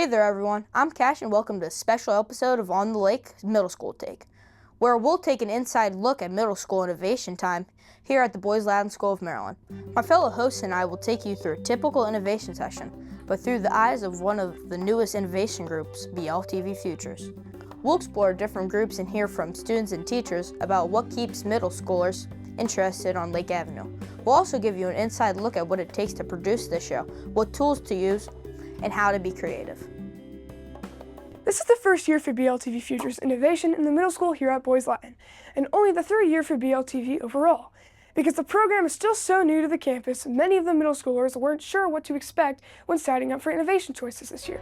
Hey there everyone, I'm Cash and welcome to a special episode of On the Lake Middle School Take, where we'll take an inside look at middle school innovation time here at the Boys Latin School of Maryland. My fellow hosts and I will take you through a typical innovation session, but through the eyes of one of the newest innovation groups, BLTV Futures. We'll explore different groups and hear from students and teachers about what keeps middle schoolers interested on Lake Avenue. We'll also give you an inside look at what it takes to produce this show, what tools to use, and how to be creative. This is the first year for BLTV Futures Innovation in the middle school here at Boys Latin, and only the third year for BLTV overall. Because the program is still so new to the campus, many of the middle schoolers weren't sure what to expect when signing up for innovation choices this year.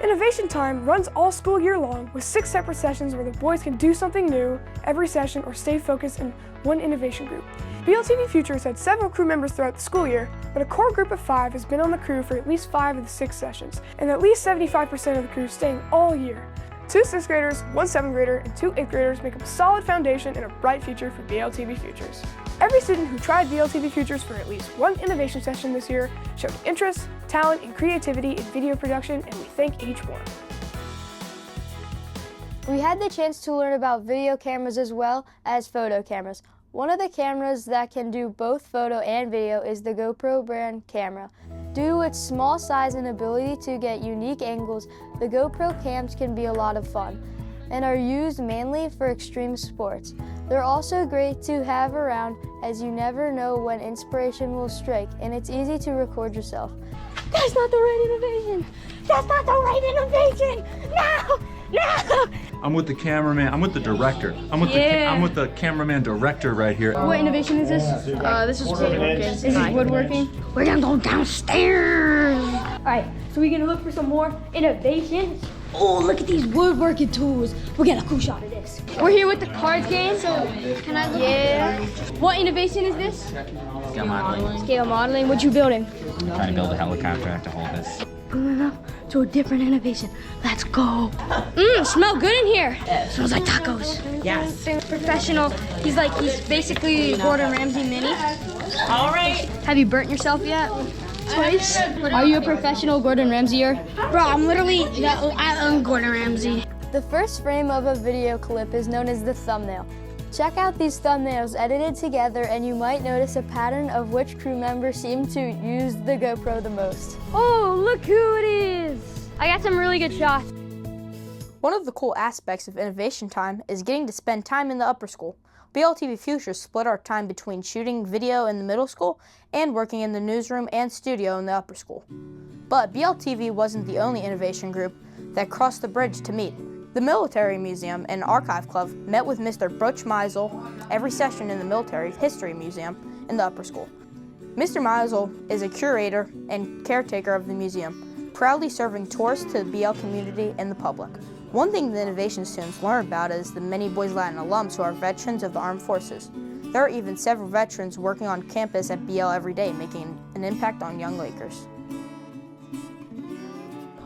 Innovation Time runs all school year long with 6 separate sessions where the boys can do something new every session or stay focused in one innovation group. BLTV Futures had several crew members throughout the school year, but a core group of 5 has been on the crew for at least 5 of the 6 sessions, and at least 75% of the crew staying all year. 2 6th graders, 1 7th grader, and 2 8th graders make up a solid foundation and a bright future for BLTV Futures. Every student who tried BLTV Futures for at least one innovation session this year showed interest, talent, and creativity in video production, and we thank each one. We had the chance to learn about video cameras as well as photo cameras. One of the cameras that can do both photo and video is the GoPro brand camera. Due to its small size and ability to get unique angles, the GoPro cams can be a lot of fun and are used mainly for extreme sports. They're also great to have around as you never know when inspiration will strike, and it's easy to record yourself. That's not the right innovation! That's not the right innovation! No! No! I'm with the cameraman. I'm with the director. I'm with the cameraman director right here. What innovation is this? This is woodworking. This is woodworking. We're gonna go downstairs. All right, so we're gonna look for some more innovations. Oh, look at these woodworking tools. We'll get a cool shot of this. We're here with the cards game. So, can I look? Yeah. What innovation is this? Scale modeling. Scale modeling. What you building? Trying to build a helicopter to hold this. Moving up to a different innovation. Let's go. Smell good in here. Smells like tacos. Yes. Professional. He's basically Gordon Ramsay mini. All right. Have you burnt yourself yet? Twice. Are you a professional Gordon Ramsayer? Bro, I'm Gordon Ramsay. The first frame of a video clip is known as the thumbnail. Check out these thumbnails edited together and you might notice a pattern of which crew members seem to use the GoPro the most. Oh, look who it is! I got some really good shots. One of the cool aspects of Innovation Time is getting to spend time in the upper school. BLTV Futures split our time between shooting video in the middle school and working in the newsroom and studio in the upper school. But BLTV wasn't the only innovation group that crossed the bridge to meet. The Military Museum and Archive Club met with Mr. Butch Meisel every session in the Military History Museum in the upper school. Mr. Meisel is a curator and caretaker of the museum, proudly serving tours to the BL community and the public. One thing the innovation students learn about is the many Boys Latin alums who are veterans of the armed forces. There are even several veterans working on campus at BL every day, making an impact on young Lakers.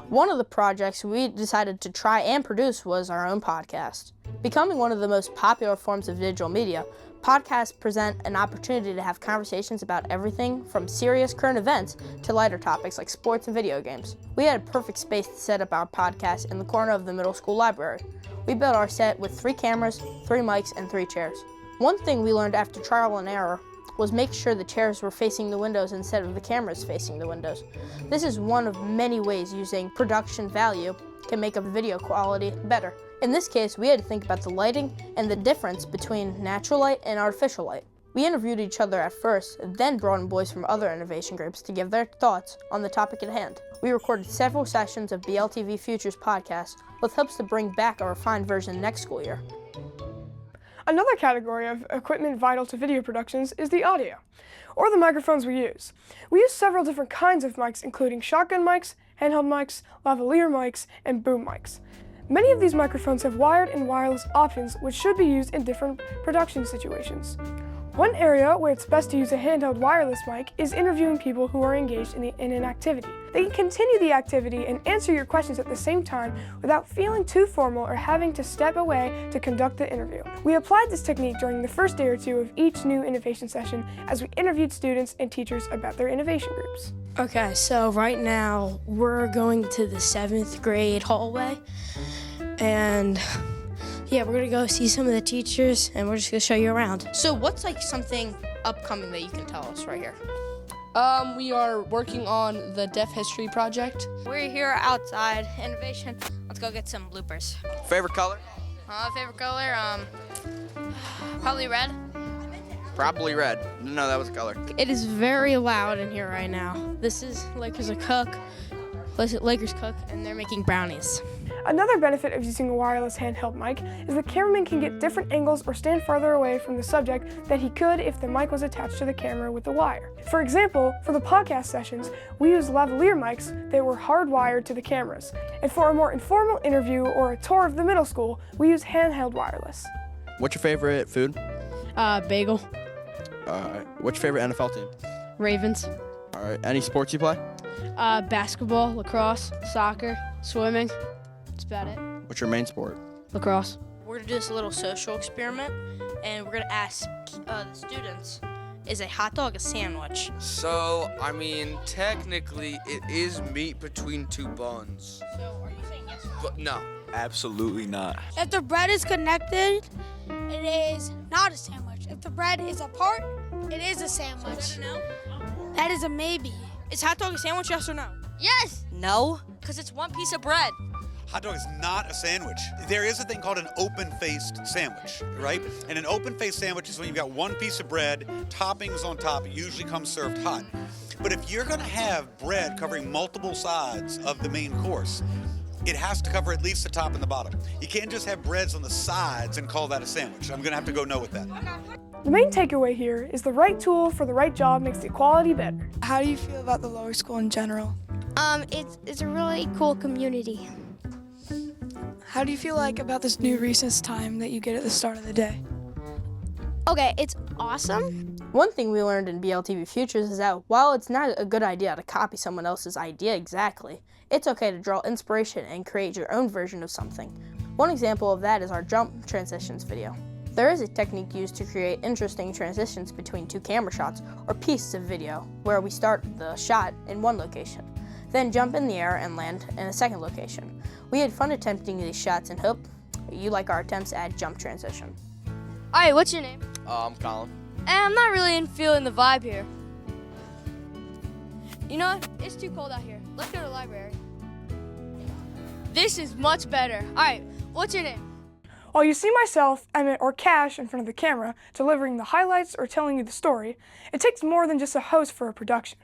One of the projects we decided to try and produce was our own podcast. Becoming one of the most popular forms of digital media, podcasts present an opportunity to have conversations about everything from serious current events to lighter topics like sports and video games. We had a perfect space to set up our podcast in the corner of the middle school library. We built our set with 3 cameras, 3 mics, and 3 chairs. One thing we learned after trial and error was make sure the chairs were facing the windows instead of the cameras facing the windows. This is one of many ways using production value can make a video quality better. In this case, we had to think about the lighting and the difference between natural light and artificial light. We interviewed each other at first, then brought in boys from other innovation groups to give their thoughts on the topic at hand. We recorded several sessions of BLTV Futures podcast with hopes to bring back a refined version next school year. Another category of equipment vital to video productions is the audio, or the microphones we use. We use several different kinds of mics, including shotgun mics, handheld mics, lavalier mics, and boom mics. Many of these microphones have wired and wireless options which should be used in different production situations. One area where it's best to use a handheld wireless mic is interviewing people who are engaged in an activity. They can continue the activity and answer your questions at the same time without feeling too formal or having to step away to conduct the interview. We applied this technique during the first day or two of each new innovation session as we interviewed students and teachers about their innovation groups. Okay, so right now we're going to the 7th grade hallway, and yeah, we're gonna go see some of the teachers, and we're just gonna show you around. So what's like something upcoming that you can tell us right here? We are working on the Deaf History Project. We're here outside Innovation. Let's go get some bloopers. Favorite color? Favorite color? Probably red. Probably red. No, that was a color. It is very loud in here right now. This is Lakers Cook, and they're making brownies. Another benefit of using a wireless handheld mic is the cameraman can get different angles or stand farther away from the subject than he could if the mic was attached to the camera with the wire. For example, for the podcast sessions, we use lavalier mics that were hardwired to the cameras. And for a more informal interview or a tour of the middle school, we use handheld wireless. What's your favorite food? Bagel. What's your favorite NFL team? Ravens. All right. Any sports you play? Basketball, lacrosse, soccer, swimming. That's about it. What's your main sport? Lacrosse. We're gonna do this little social experiment, and we're gonna ask the students, is a hot dog a sandwich? So, I mean, technically, it is meat between two buns. So, are you saying yes or no? But no. Absolutely not. If the bread is connected, it is not a sandwich. If the bread is apart, it is a sandwich. Is that a no? That is a maybe. Is hot dog a sandwich, yes or no? Yes! No, because it's one piece of bread. Hot dog is not a sandwich. There is a thing called an open-faced sandwich, right? And an open-faced sandwich is when you've got one piece of bread, toppings on top. It usually comes served hot. But if you're going to have bread covering multiple sides of the main course, it has to cover at least the top and the bottom. You can't just have breads on the sides and call that a sandwich. I'm going to have to go no with that. The main takeaway here is the right tool for the right job makes the quality better. How do you feel about the lower school in general? It's a really cool community. How do you feel like about this new recess time that you get at the start of the day? Okay, it's awesome. One thing we learned in BLTV Futures is that while it's not a good idea to copy someone else's idea exactly, it's okay to draw inspiration and create your own version of something. One example of that is our jump transitions video. There is a technique used to create interesting transitions between two camera shots or pieces of video where we start the shot in one location, then jump in the air and land in a second location. We had fun attempting these shots and hope you like our attempts at jump transition. All right, what's your name? I'm Colin. I'm not really feeling the vibe here. You know what? It's too cold out here. Let's go to the library. This is much better. All right, what's your name? While you see myself, Emmett, or Cash in front of the camera delivering the highlights or telling you the story, it takes more than just a host for a production.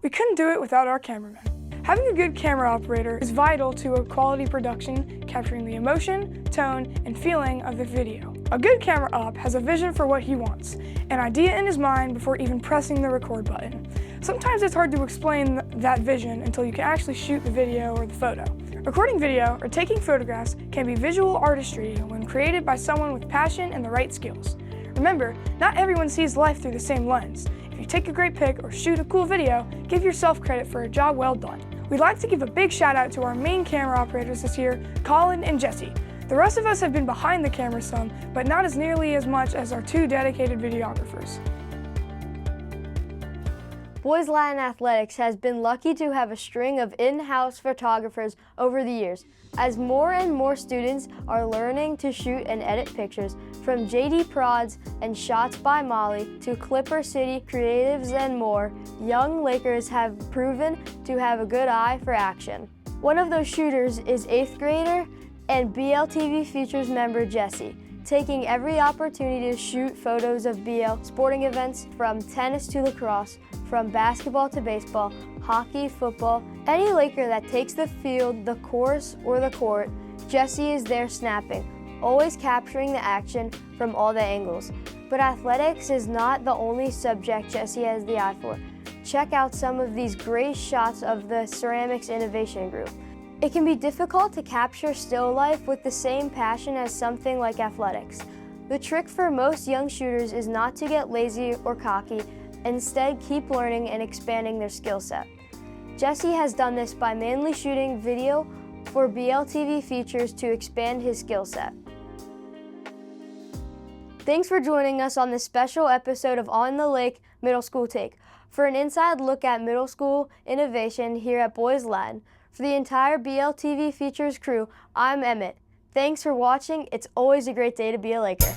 We couldn't do it without our cameraman. Having a good camera operator is vital to a quality production, capturing the emotion, tone, and feeling of the video. A good camera op has a vision for what he wants, an idea in his mind before even pressing the record button. Sometimes it's hard to explain that vision until you can actually shoot the video or the photo. Recording video or taking photographs can be visual artistry when created by someone with passion and the right skills. Remember, not everyone sees life through the same lens. If you take a great pic or shoot a cool video, give yourself credit for a job well done. We'd like to give a big shout out to our main camera operators this year, Colin and Jesse. The rest of us have been behind the camera some, but not as nearly as much as our two dedicated videographers. Boys Latin Athletics has been lucky to have a string of in-house photographers over the years. As more and more students are learning to shoot and edit pictures, from JD Prods and Shots by Molly to Clipper City Creatives and more, young Lakers have proven to have a good eye for action. One of those shooters is 8th grader and BLTV Futures member Jesse, taking every opportunity to shoot photos of BL sporting events from tennis to lacrosse, from basketball to baseball, hockey, football, any Laker that takes the field, the course, or the court, Jesse is there snapping, always capturing the action from all the angles. But athletics is not the only subject Jesse has the eye for. Check out some of these great shots of the Ceramics Innovation Group. It can be difficult to capture still life with the same passion as something like athletics. The trick for most young shooters is not to get lazy or cocky, instead keep learning and expanding their skill set. Jesse has done this by mainly shooting video for BLTV Features to expand his skill set. Thanks for joining us on this special episode of On the Lake Middle School Take. for an inside look at middle school innovation here at Boys Latin. For the entire BLTV Features crew, I'm Emmett. Thanks for watching. It's always a great day to be a Laker.